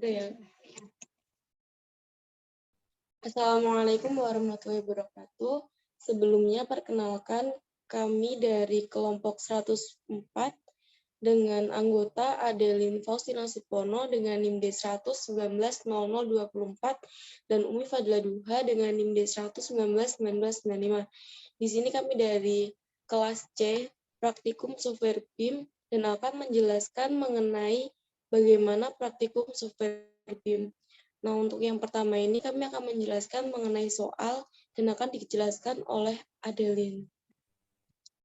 Udah ya. Assalamualaikum warahmatullahi wabarakatuh. Sebelumnya perkenalkan kami dari kelompok 104 dengan anggota Adeline Faustina Supono dengan NIM D100190024 dan Umi Fadla Duha dengan NIM D100191995. Di sini kami dari kelas C, praktikum software BIM, dan akan menjelaskan mengenai bagaimana praktikum software BIM. Nah, untuk yang pertama ini kami akan menjelaskan mengenai soal dan akan dijelaskan oleh Adeline.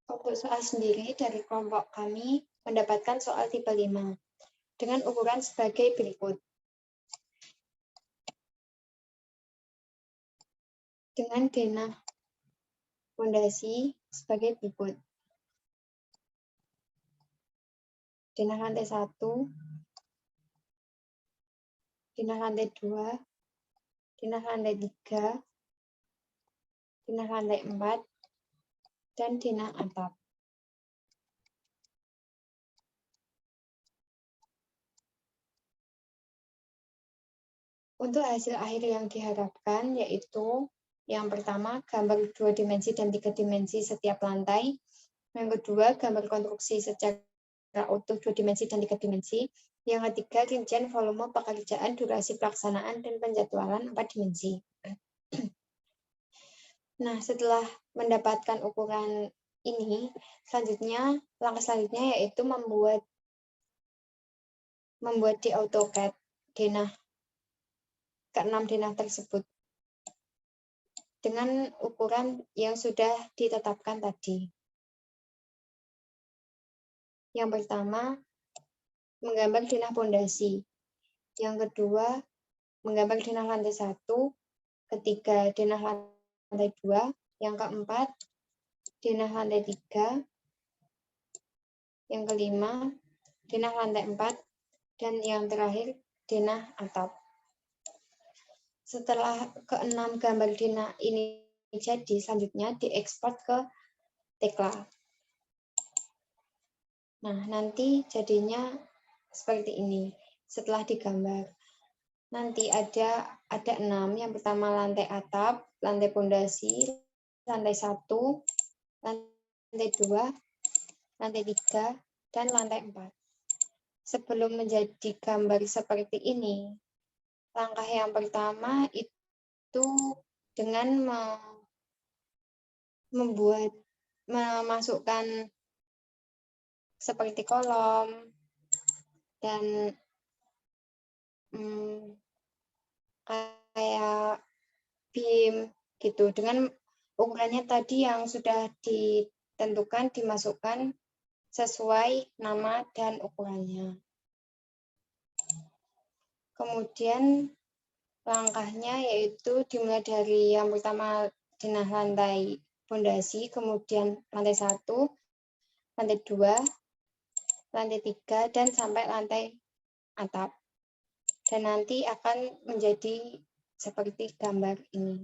Untuk soal sendiri dari kelompok kami mendapatkan soal tipe 5 dengan ukuran sebagai berikut. Dengan denah fondasi sebagai berikut. Denah lantai 1, denah lantai 2, denah lantai 3, denah lantai 4, dan denah atap. Untuk hasil akhir yang diharapkan yaitu yang pertama, gambar 2 dimensi dan 3 dimensi setiap lantai. Yang kedua, gambar konstruksi secara utuh 2 dimensi dan 3 dimensi. Yang ketiga, rincian volume pekerjaan, durasi pelaksanaan, dan penjadwalan 4 dimensi. Nah, setelah mendapatkan ukuran ini, langkah selanjutnya yaitu membuat di AutoCAD denah ke-6 denah tersebut dengan ukuran yang sudah ditetapkan tadi. Yang pertama, menggambar denah fondasi. Yang kedua, menggambar denah lantai 1. Ketiga, denah lantai 2. Yang keempat, denah lantai 3. Yang kelima, denah lantai 4. Dan yang terakhir, denah atap. Setelah ke-6 gambar denah ini jadi, selanjutnya diekspor ke Tekla. Nah, nanti jadinya seperti ini setelah digambar. Nanti ada 6. Yang pertama lantai atap, lantai pondasi, lantai 1, lantai 2, lantai 3, dan lantai 4. Sebelum menjadi gambar seperti ini, langkah yang pertama itu dengan memasukkan seperti kolom dan kayak BIM gitu. Dengan ukurannya tadi yang sudah ditentukan, dimasukkan sesuai nama dan ukurannya. Kemudian langkahnya yaitu dimulai dari yang pertama denah lantai fondasi, kemudian lantai 1, lantai 2, lantai 3, dan sampai lantai atap. Dan nanti akan menjadi seperti gambar ini.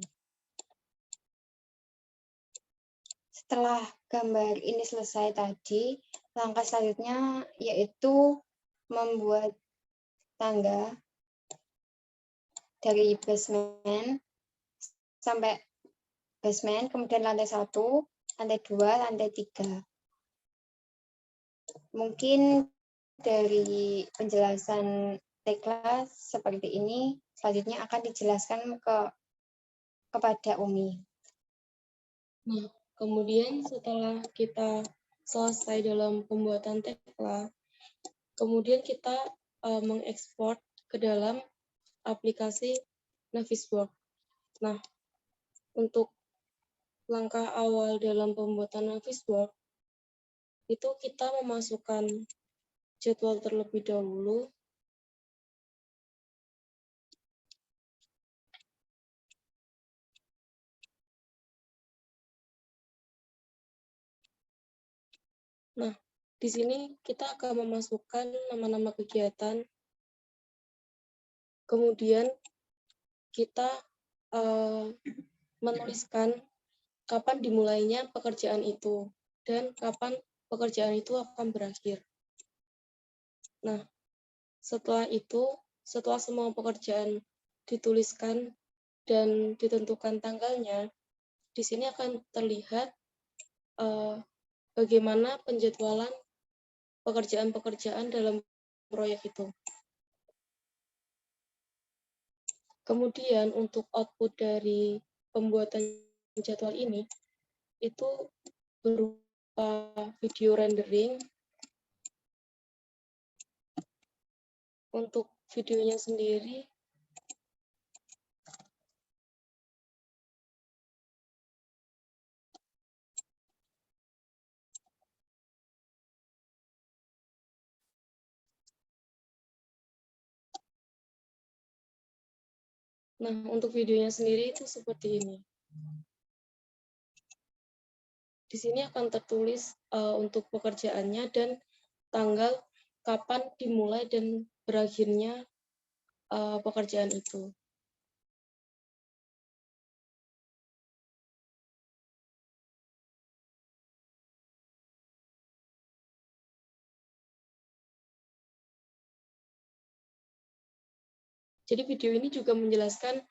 Setelah gambar ini selesai tadi, langkah selanjutnya yaitu membuat tangga dari basement sampai basement, kemudian lantai 1, lantai 2, lantai 3. Mungkin dari penjelasan Tekla seperti ini, selanjutnya akan dijelaskan kepada Umi. Nah, kemudian setelah kita selesai dalam pembuatan Tekla, kemudian kita mengekspor ke dalam aplikasi Navisworks. Nah, untuk langkah awal dalam pembuatan Navisworks, itu kita memasukkan jadwal terlebih dahulu. Nah, di sini kita akan memasukkan nama-nama kegiatan. Kemudian kita menuliskan kapan dimulainya pekerjaan itu dan kapan pekerjaan itu akan berakhir. Nah, setelah itu setelah semua pekerjaan dituliskan dan ditentukan tanggalnya, di sini akan terlihat bagaimana penjadwalan pekerjaan-pekerjaan dalam proyek itu. Kemudian untuk output dari pembuatan jadwal ini itu berupa video rendering. Untuk videonya sendiri itu seperti ini. Di sini akan tertulis untuk pekerjaannya dan tanggal kapan dimulai dan berakhirnya pekerjaan itu. Jadi video ini juga menjelaskan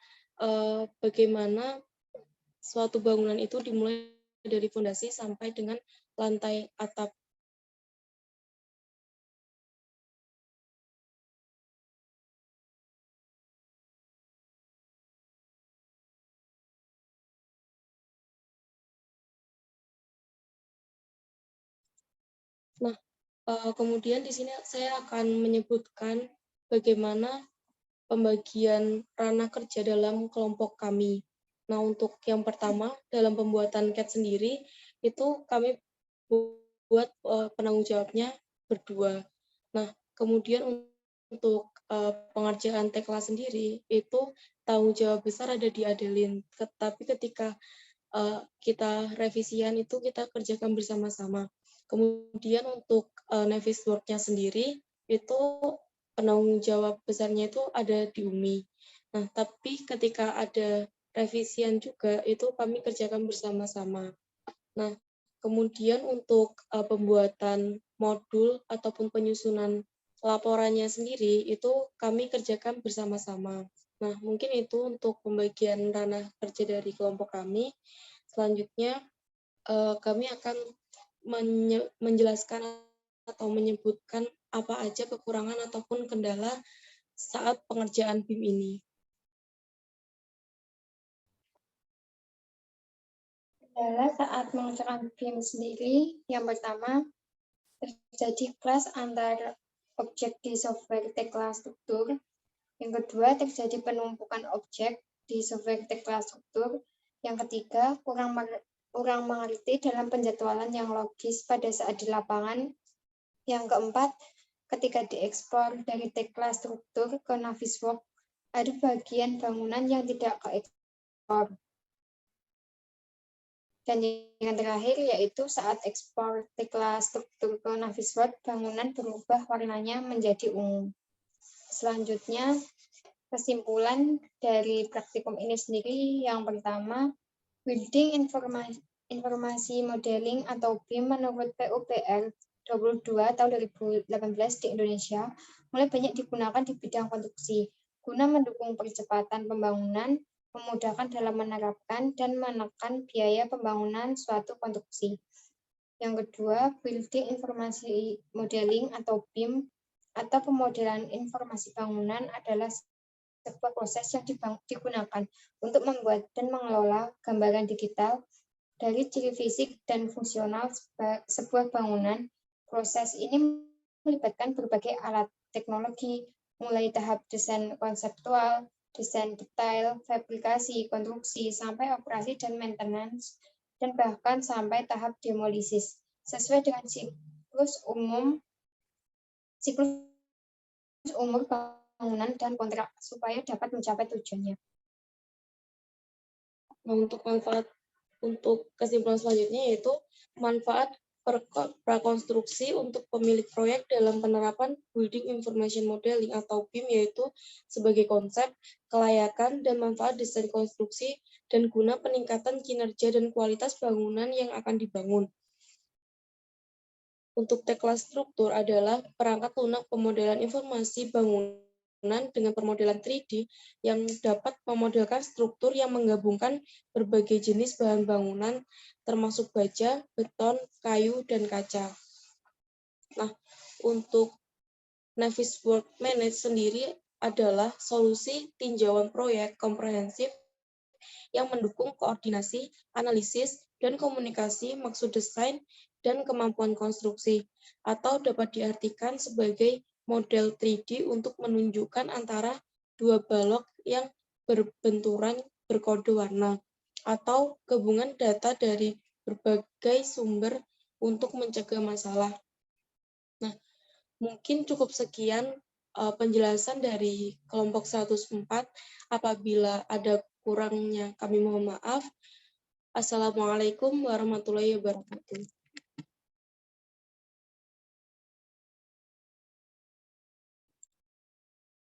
bagaimana suatu bangunan itu dimulai dari fondasi sampai dengan lantai atap. Nah, kemudian di sini saya akan menyebutkan bagaimana pembagian ranah kerja dalam kelompok kami. Nah, untuk yang pertama, dalam pembuatan CAD sendiri, itu kami buat penanggung jawabnya berdua. Nah, kemudian untuk pengerjaan tekla sendiri, itu tanggung jawab besar ada di Adeline. Tapi ketika kita revisian itu kita kerjakan bersama-sama. Kemudian untuk Navis Work-nya sendiri, itu penanggung jawab besarnya itu ada di UMI. Nah, tapi ketika ada revisian juga, itu kami kerjakan bersama-sama. Nah, kemudian untuk pembuatan modul ataupun penyusunan laporannya sendiri, itu kami kerjakan bersama-sama. Nah, mungkin itu untuk pembagian ranah kerja dari kelompok kami. Selanjutnya, kami akan menjelaskan atau menyebutkan apa aja kekurangan ataupun kendala saat pengerjaan BIM ini. Kendala saat mengerjakan BIM sendiri, yang pertama, terjadi clash antar objek di software tekla struktur. Yang kedua, terjadi penumpukan objek di software tekla struktur. Yang ketiga, kurang mengerti dalam penjadwalan yang logis pada saat di lapangan. Yang keempat, ketika diekspor dari tekla struktur ke Navisworks, ada bagian bangunan yang tidak keekspor. Dan yang terakhir yaitu saat ekspor tekla struktur ke Navisworks, bangunan berubah warnanya menjadi ungu. Selanjutnya, kesimpulan dari praktikum ini sendiri, yang pertama, Building Informasi Modeling atau BIM menurut PUPR 22 tahun 2018 di Indonesia mulai banyak digunakan di bidang konstruksi guna mendukung percepatan pembangunan, memudahkan dalam menerapkan dan menekan biaya pembangunan suatu konstruksi. Yang kedua, Building Informasi Modeling atau BIM atau pemodelan informasi bangunan adalah sebuah proses yang digunakan untuk membuat dan mengelola gambaran digital dari ciri fisik dan fungsional sebuah bangunan. Proses ini melibatkan berbagai alat teknologi, mulai tahap desain konseptual, desain detail, fabrikasi, konstruksi, sampai operasi dan maintenance, dan bahkan sampai tahap demolisis, sesuai dengan siklus umur bangunan dan kontrak supaya dapat mencapai tujuannya. Nah, untuk kesimpulan selanjutnya yaitu manfaat prakonstruksi untuk pemilik proyek dalam penerapan Building Information Modeling atau BIM, yaitu sebagai konsep, kelayakan, dan manfaat desain konstruksi dan guna peningkatan kinerja dan kualitas bangunan yang akan dibangun. Untuk tekla struktur adalah perangkat lunak pemodelan informasi bangunan dengan permodelan 3D yang dapat memodelkan struktur yang menggabungkan berbagai jenis bahan bangunan, termasuk baja, beton, kayu, dan kaca. Nah, untuk Navis Work Manage sendiri adalah solusi tinjauan proyek komprehensif yang mendukung koordinasi, analisis, dan komunikasi maksud desain dan kemampuan konstruksi, atau dapat diartikan sebagai model 3D untuk menunjukkan antara dua balok yang berbenturan berkode warna, atau gabungan data dari berbagai sumber untuk mencegah masalah. Nah, mungkin cukup sekian penjelasan dari kelompok 104. Apabila ada kurangnya, kami mohon maaf. Assalamualaikum warahmatullahi wabarakatuh.